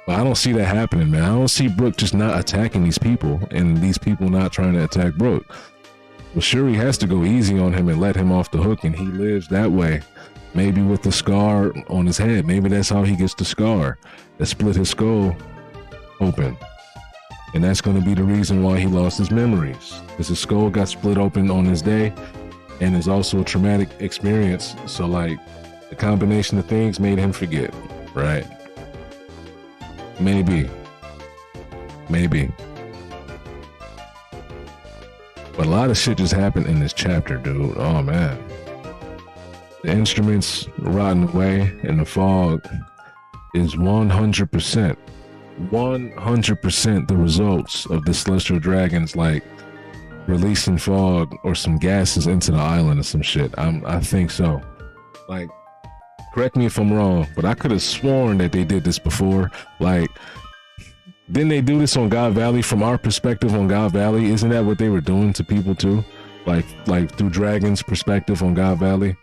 But I don't see that happening, man. I don't see Brooke just not attacking these people and these people not trying to attack Brooke. But Shuri has to go easy on him and let him off the hook, and he lives that way. Maybe with the scar on his head. Maybe that's how he gets the scar that split his skull open. And that's going to be the reason why he lost his memories. Because his skull got split open on his day, and it's also a traumatic experience. So, like, the combination of things made him forget, right? Maybe. But a lot of shit just happened in this chapter, dude. Oh, man. The instruments rotting away in the fog is 100% the results of the celestial dragons, like, releasing fog or some gases into the island or some shit. I think so. Like, correct me if I'm wrong, but I could have sworn that they did this before. Like, didn't they do this on God Valley? From our perspective on God Valley, isn't that what they were doing to people too? Like through Dragon's perspective on God Valley?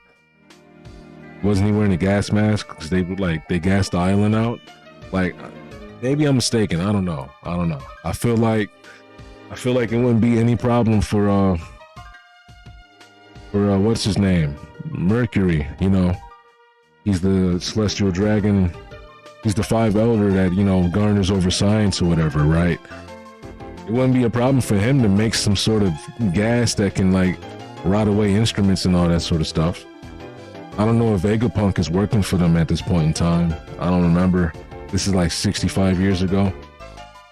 Wasn't he wearing a gas mask? Because they gassed the island out. Like, maybe I'm mistaken. I don't know. I feel like it wouldn't be any problem for what's his name? Mercury, you know. He's the celestial dragon. He's the 5 elder that, you know, garners over science or whatever, right? It wouldn't be a problem for him to make some sort of gas that can, like, rot away instruments and all that sort of stuff. I don't know if Vegapunk is working for them at this point in time. I don't remember. This is like 65 years ago.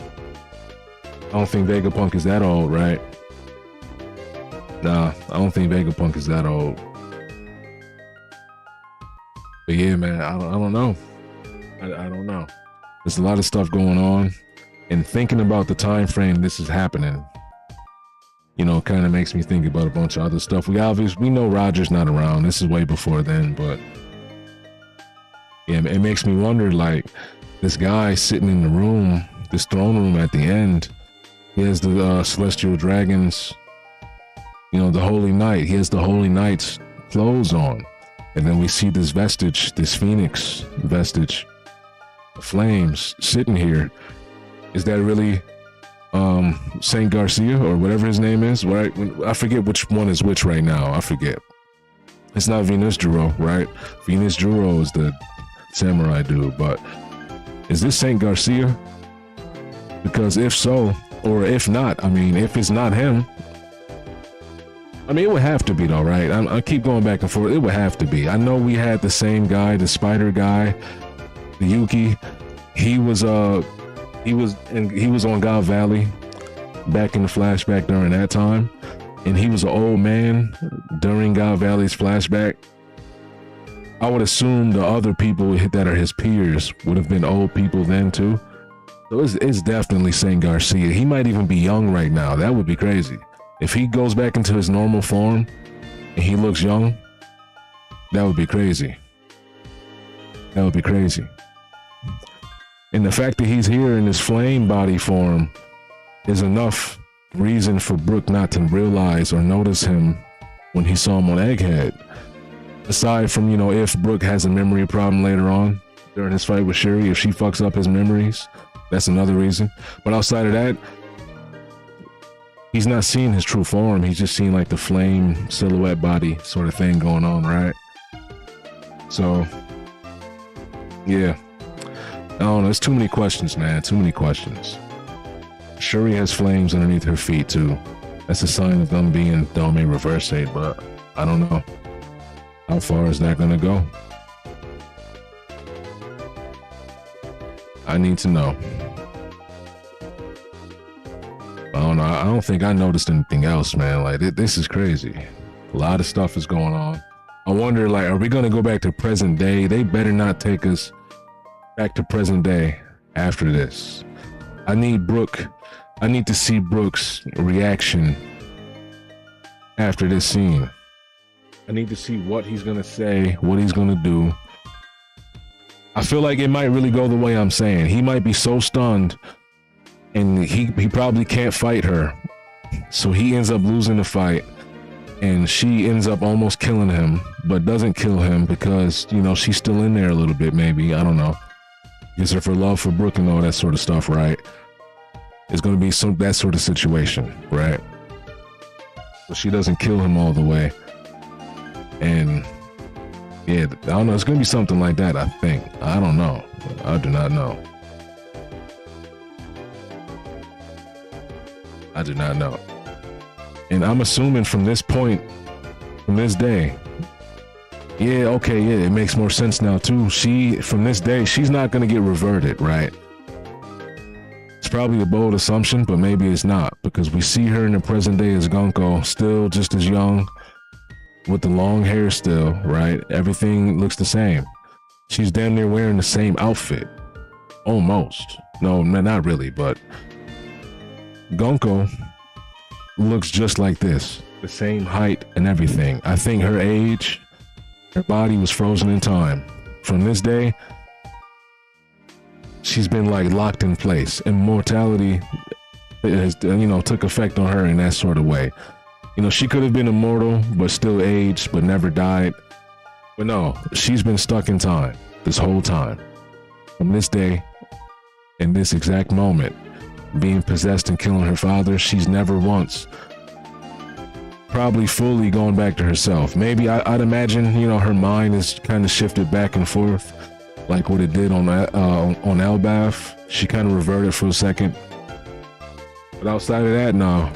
I don't think Vegapunk is that old, right? Nah, I don't think Vegapunk is that old. But yeah, man, I don't know. I don't know. There's a lot of stuff going on, and thinking about the time frame this is happening, you know, kind of makes me think about a bunch of other stuff. We know Roger's not around. This is way before then, but yeah, it makes me wonder, like, this guy sitting in the room, this throne room at the end, he has the celestial dragons, you know, the Holy Knight. He has the Holy Knight's clothes on. And then we see this vestige, this phoenix vestige, the flames sitting here. Is that really Saint Garcia or whatever his name is, right? I forget which one is which right now. I forget. It's not Venus Juro, right? Venus Juro is the samurai dude, but is this Saint Garcia? Because if so, or if not, I mean, if it's not him, I mean, it would have to be though, right? I keep going back and forth. It would have to be. I know we had the same guy, the spider guy, the Yuki. He was on God Valley back in the flashback during that time, and he was an old man during God Valley's flashback. I would assume the other people that are his peers would have been old people then too. So it's definitely Saint Garcia. He might even be young right now. That would be crazy. If he goes back into his normal form and he looks young, that would be crazy. That would be crazy. And the fact that he's here in his flame body form is enough reason for Brooke not to realize or notice him when he saw him on Egghead. Aside from, you know, if Brooke has a memory problem later on during his fight with Shuri, if she fucks up his memories, that's another reason. But outside of that, he's not seeing his true form. He's just seeing like the flame silhouette body sort of thing going on, right? So, yeah. I don't know. There's too many questions, man. Too many questions. Shuri has flames underneath her feet, too. That's a sign of them being Dome Reverse Aid, but I don't know. How far is that gonna go? I need to know. I don't know. I don't think I noticed anything else, man. Like, this is crazy. A lot of stuff is going on. I wonder, like, are we gonna go back to present day? They better not take us back to present day after this. I need to see Brooke's reaction after this scene. I need to see what he's gonna say, what he's gonna do. I feel like it might really go the way I'm saying. He might be so stunned, and he probably can't fight her. So he ends up losing the fight, and she ends up almost killing him, but doesn't kill him because, you know, she's still in there a little bit, maybe. I don't know. Gives her for love for Brooke and all that sort of stuff, right? It's gonna be that sort of situation, right? So she doesn't kill him all the way. And yeah, I don't know. It's gonna be something like that, I think. I don't know. I do not know. I do not know. And I'm assuming from this point, from this day, yeah, okay, yeah, it makes more sense now too. From this day, she's not gonna get reverted, right? It's probably a bold assumption, but maybe it's not, because we see her in the present day as Gunko, still just as young, with the long hair still, right? Everything looks the same. She's damn near wearing the same outfit. Almost. No, not really, but Gunko looks just like this. The same height and everything. I think her age, her body was frozen in time. From this day, she's been like locked in place. Immortality has, you know, took effect on her in that sort of way. You know, she could have been immortal, but still aged, but never died. But no, she's been stuck in time this whole time. From this day, in this exact moment, being possessed and killing her father, she's never once probably fully going back to herself. Maybe I'd imagine, you know, her mind is kind of shifted back and forth, like what it did on Elbaf. She kind of reverted for a second. But outside of that, no.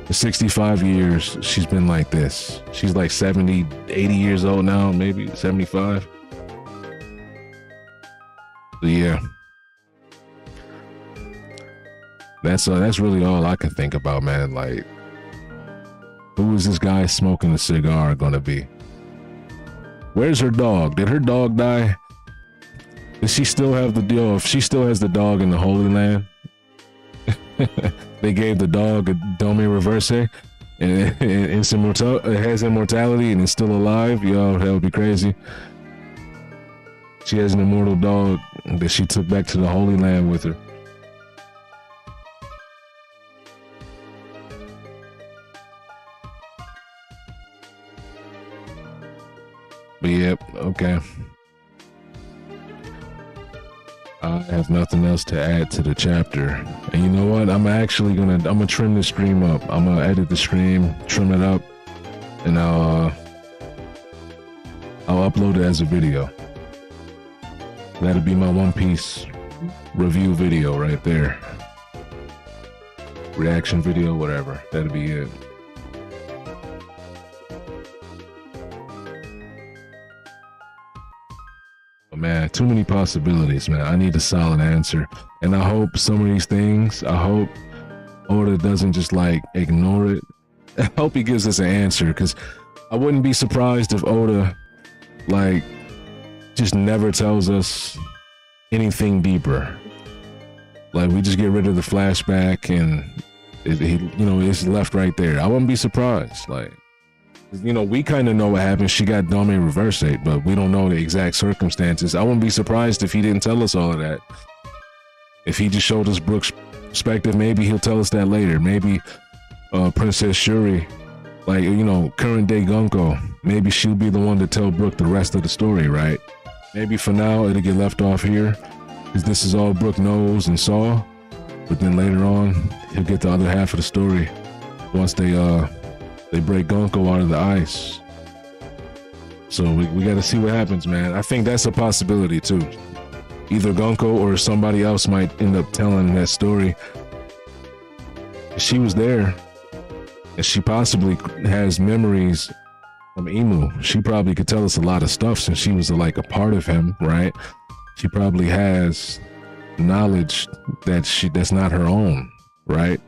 For 65 years, she's been like this. She's like 70, 80 years old now, maybe 75. So yeah. That's really all I can think about, man. Like, who is this guy smoking a cigar gonna be? Where's her dog? Did her dog die? Does she still have the deal? If she still has the dog in the Holy Land, they gave the dog a Dome Reverse, and it has immortality and it's still alive. Yo, that would be crazy. She has an immortal dog that she took back to the Holy Land with her. But yep, okay. I have nothing else to add to the chapter. And you know what? I'm gonna trim the stream up. I'm gonna edit the stream, trim it up, and I'll upload it as a video. That'll be my One Piece review video right there. Reaction video, whatever. That'll be it. Man, too many possibilities, man. I need a solid answer. And I hope some of these things, I hope Oda doesn't just like ignore it. I hope he gives us an answer, because I wouldn't be surprised if Oda like just never tells us anything deeper. Like, we just get rid of the flashback and it's left right there. I wouldn't be surprised. Like, you know, we kind of know what happened. She got Dome Reverse, but we don't know the exact circumstances. I wouldn't be surprised if he didn't tell us all of that. If he just showed us Brooke's perspective, maybe he'll tell us that later. Maybe Princess Shuri, like, you know, current day Gunko, maybe she'll be the one to tell Brooke the rest of the story, right? Maybe for now it'll get left off here, because this is all Brooke knows and saw. But then later on, he'll get the other half of the story once they break Gunko out of the ice. So we got to see what happens, man. I think that's a possibility too. Either Gunko or somebody else might end up telling that story. She was there, and she possibly has memories from Emu. She probably could tell us a lot of stuff since she was like a part of him, right? She probably has knowledge that's not her own, right?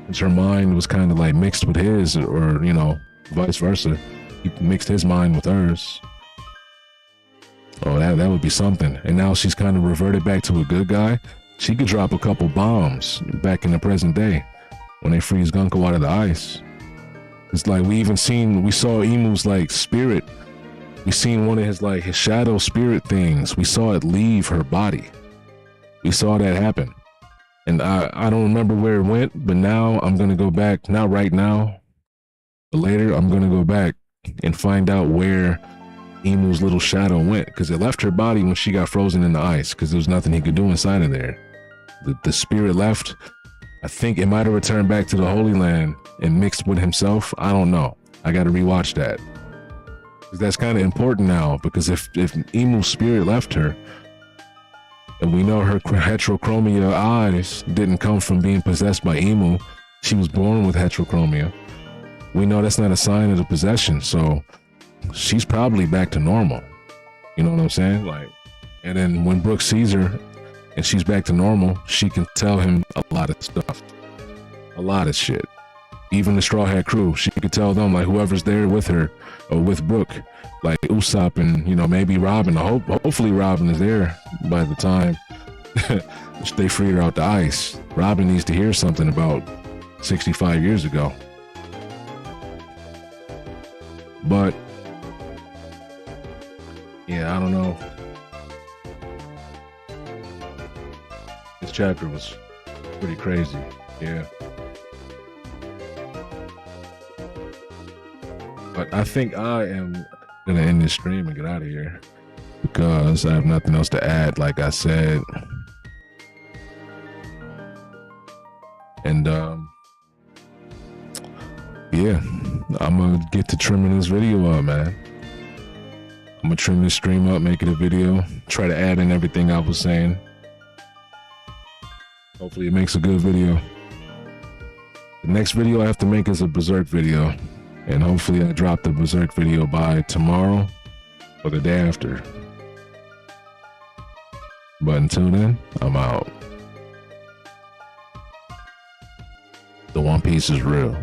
Since her mind was kind of like mixed with his, or you know, vice versa. He mixed his mind with hers. Oh, that would be something. And now she's kind of reverted back to a good guy. She could drop a couple bombs back in the present day when they freeze Gunko out of the ice. It's like we saw Emu's like spirit. We seen one of his shadow spirit things. We saw it leave her body. We saw that happen. And I don't remember where it went, but now I'm going to go back, not right now, but later I'm going to go back and find out where Emu's little shadow went, because it left her body when she got frozen in the ice, because there was nothing he could do inside of there. The spirit left. I think it might have returned back to the Holy Land and mixed with himself. I don't know. I got to rewatch that. Because that's kind of important now, because if Emu's spirit left her, and we know her heterochromia eyes didn't come from being possessed by Emu, she was born with heterochromia. We know that's not a sign of the possession, so she's probably back to normal. You know what I'm saying? Like, and then when Brooke sees her and she's back to normal, she can tell him a lot of stuff, a lot of shit. Even the Straw Hat crew, she could tell them, like, whoever's there with her or with Brooke, like Usopp and, you know, maybe Robin. Hopefully Robin is there by the time they free her out the ice. Robin needs to hear something about 65 years ago. But yeah, I don't know. This chapter was pretty crazy. Yeah. But I think I am going to end this stream and get out of here because I have nothing else to add, like I said. And yeah, I'm going to get to trimming this video up, man. I'm going to trim this stream up, make it a video, try to add in everything I was saying. Hopefully it makes a good video. The next video I have to make is a Berserk video. And hopefully I drop the Berserk video by tomorrow or the day after. But until then, I'm out. The One Piece is real.